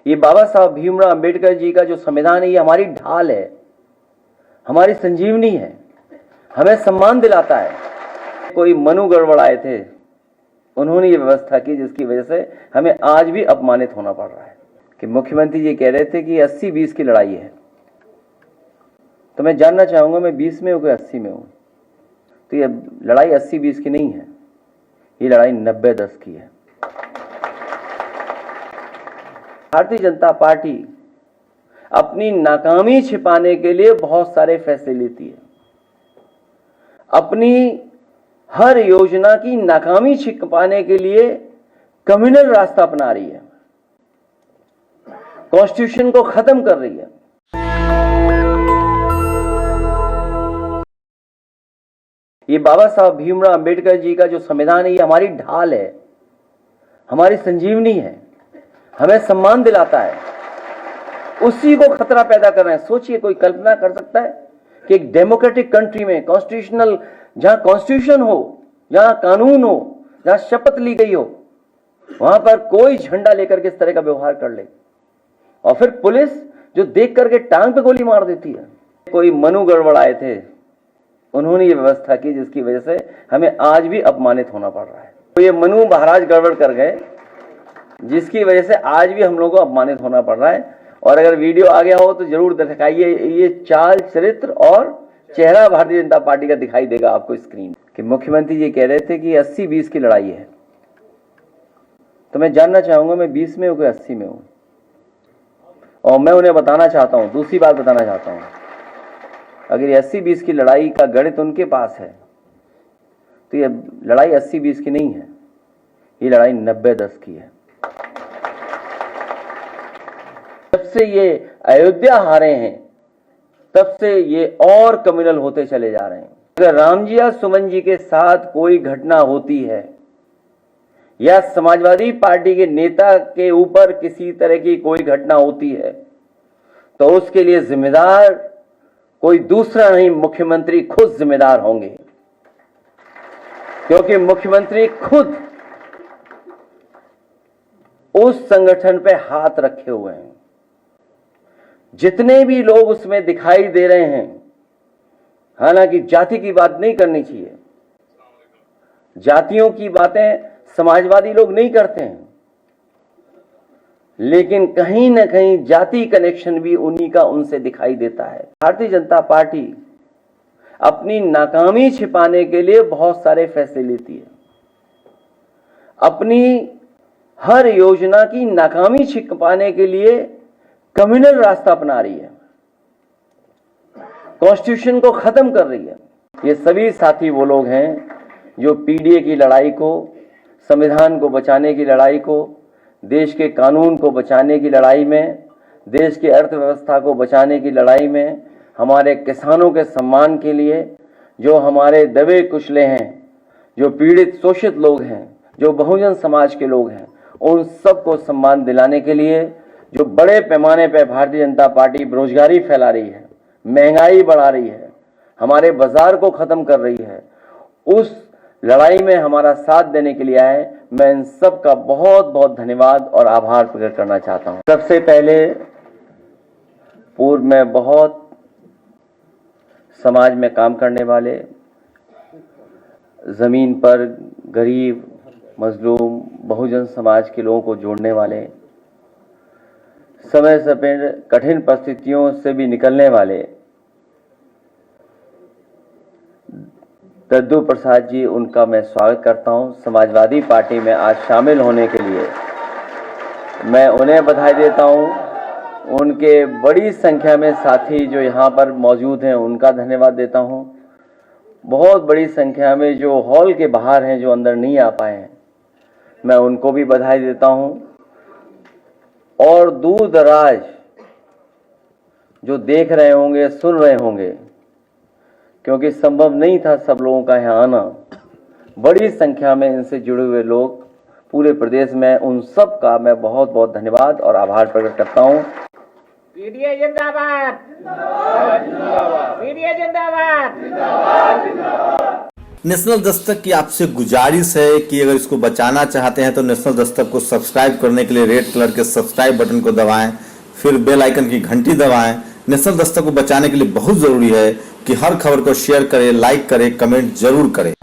ये बाबा साहब भीमराव अंबेडकर जी का जो संविधान है, ये हमारी ढाल है, हमारी संजीवनी है, हमें सम्मान दिलाता है। कोई मनु गड़बड़ आए थे, उन्होंने ये व्यवस्था की जिसकी वजह से हमें आज भी अपमानित होना पड़ रहा है। कि मुख्यमंत्री जी कह रहे थे कि 80-20 की लड़ाई है, तो मैं जानना चाहूंगा मैं 20 में हूं कि 80 में हूं। तो ये लड़ाई 80-20 की नहीं है, ये लड़ाई 90-10 की है। भारतीय जनता पार्टी अपनी नाकामी छिपाने के लिए बहुत सारे फैसले लेती है, अपनी हर योजना की नाकामी छिपाने के लिए कम्युनल रास्ता अपना रही है, कॉन्स्टिट्यूशन को खत्म कर रही है। ये बाबा साहब भीमराव अंबेडकर जी का जो संविधान है, ये हमारी ढाल है, हमारी संजीवनी है, हमें सम्मान दिलाता है। उसी को खतरा पैदा कर रहे हैं। सोचिए, कोई कल्पना कर सकता है कि एक डेमोक्रेटिक कंट्री में कॉन्स्टिट्यूशनल, जहां कॉन्स्टिट्यूशन हो, जहां कानून हो, जहां शपथ ली गई हो, वहां पर कोई झंडा लेकर के इस तरह का व्यवहार कर ले, और फिर पुलिस जो देख करके टांग पे गोली मार देती है। कोई मनु गड़बड़ आए थे, उन्होंने ये व्यवस्था की जिसकी वजह से हमें आज भी अपमानित होना पड़ रहा है। तो ये मनु महाराज गड़बड़ कर गए, जिसकी वजह से आज भी हम लोगों को अपमानित होना पड़ रहा है। और अगर वीडियो आ गया हो तो जरूर दिखाइए। ये चाल, चरित्र और चेहरा भारतीय जनता पार्टी का दिखाई देगा आपको स्क्रीन। कि मुख्यमंत्री जी कह रहे थे कि 80-20 की लड़ाई है, तो मैं जानना चाहूंगा मैं 20 में हूं कि 80 में हूं। और मैं उन्हें बताना चाहता हूं, दूसरी बात बताना चाहता हूं, अगर ये 80-20 की लड़ाई का गणित उनके पास है, तो ये लड़ाई 80-20 की नहीं है, ये लड़ाई 90-10 की है। जब से ये अयोध्या हारे हैं, तब से ये और कम्युनल होते चले जा रहे हैं। अगर राम जी या सुमन जी के साथ कोई घटना होती है, या समाजवादी पार्टी के नेता के ऊपर किसी तरह की कोई घटना होती है, तो उसके लिए जिम्मेदार कोई दूसरा नहीं, मुख्यमंत्री खुद जिम्मेदार होंगे। क्योंकि मुख्यमंत्री खुद उस संगठन पे हाथ रखे हुए हैं। जितने भी लोग उसमें दिखाई दे रहे हैं, हालांकि जाति की बात नहीं करनी चाहिए, जातियों की बातें समाजवादी लोग नहीं करते हैं, लेकिन कहीं ना कहीं जाति कनेक्शन भी उन्हीं का उनसे दिखाई देता है। भारतीय जनता पार्टी अपनी नाकामी छिपाने के लिए बहुत सारे फैसले लेती है, अपनी हर योजना की नाकामी छिपाने के लिए कम्युनल रास्ता अपना रही है, कॉन्स्टिट्यूशन को खत्म कर रही है। ये सभी साथी वो लोग हैं जो पीडीए की लड़ाई को, संविधान को बचाने की लड़ाई को, देश के कानून को बचाने की लड़ाई में, देश की अर्थव्यवस्था को बचाने की लड़ाई में, हमारे किसानों के सम्मान के लिए, जो हमारे दबे कुचले हैं, जो पीड़ित शोषित लोग हैं, जो बहुजन समाज के लोग हैं, उन सबको सम्मान दिलाने के लिए जो बड़े पैमाने पर भारतीय जनता पार्टी बेरोजगारी फैला रही है, महंगाई बढ़ा रही है, हमारे बाजार को खत्म कर रही है, उस लड़ाई में हमारा साथ देने के लिए आए, मैं इन सब का बहुत बहुत धन्यवाद और आभार प्रकट करना चाहता हूं। सबसे पहले पूर्व में बहुत समाज में काम करने वाले, जमीन पर गरीब, मजलूम, बहुजन समाज के लोगों को जोड़ने वाले, समय समय कठिन परिस्थितियों से भी निकलने वाले दद्दू प्रसाद जी, उनका मैं स्वागत करता हूं। समाजवादी पार्टी में आज शामिल होने के लिए मैं उन्हें बधाई देता हूं। उनके बड़ी संख्या में साथी जो यहां पर मौजूद हैं, उनका धन्यवाद देता हूं। बहुत बड़ी संख्या में जो हॉल के बाहर हैं, जो अंदर नहीं आ पाए हैं, मैं उनको भी बधाई देता हूं। और दूर दराज जो देख रहे होंगे, सुन रहे होंगे, क्योंकि संभव नहीं था सब लोगों का यहाँ आना, बड़ी संख्या में इनसे जुड़े हुए लोग पूरे प्रदेश में, उन सब का मैं बहुत बहुत धन्यवाद और आभार प्रकट करता हूँ। पीडीए जिंदाबाद, पीडीए जिंदाबाद। नेशनल दस्तक की आपसे गुजारिश है कि अगर इसको बचाना चाहते हैं तो नेशनल दस्तक को सब्सक्राइब करने के लिए रेड कलर के सब्सक्राइब बटन को दबाएं, फिर बेल आइकन की घंटी दबाएं। नेशनल दस्तक को बचाने के लिए बहुत जरूरी है कि हर खबर को शेयर करें, लाइक करें, कमेंट जरूर करें।